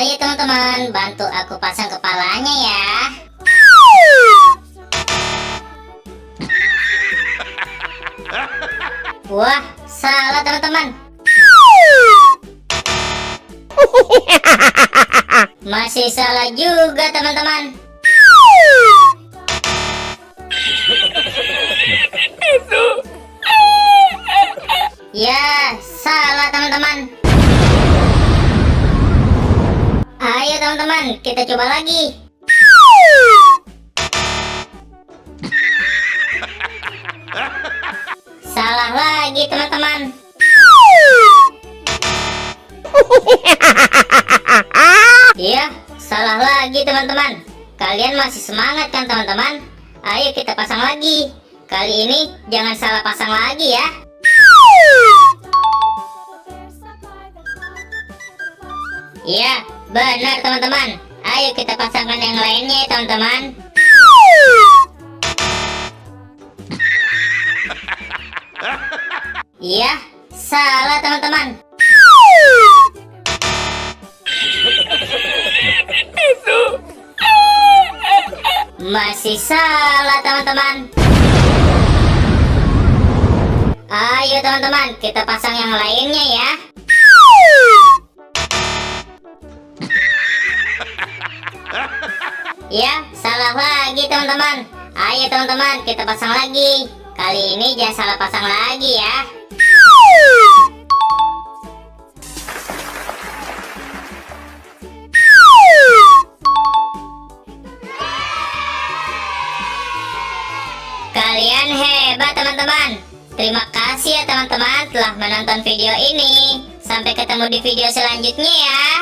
Ayo teman-teman, bantu aku pasang kepalanya ya. Wah, salah teman-teman. Masih salah juga teman-teman. Ya, salah teman-teman. Ayo teman-teman, kita coba lagi. Salah lagi teman-teman. Iya, salah lagi teman-teman. Kalian masih semangat kan teman-teman? Ayo kita pasang lagi. Kali ini jangan salah pasang lagi ya. Iya, benar teman-teman. Ayo kita pasangkan yang lainnya ya teman-teman. Iya, salah teman-teman. Masih salah teman-teman. Ayo teman-teman, kita pasang yang lainnya ya. Ya, salah lagi teman-teman. Ayo teman-teman, kita pasang lagi. Kali ini jangan salah pasang lagi ya. Kalian hebat teman-teman. Terima kasih ya teman-teman telah menonton video ini. Sampai ketemu di video selanjutnya ya.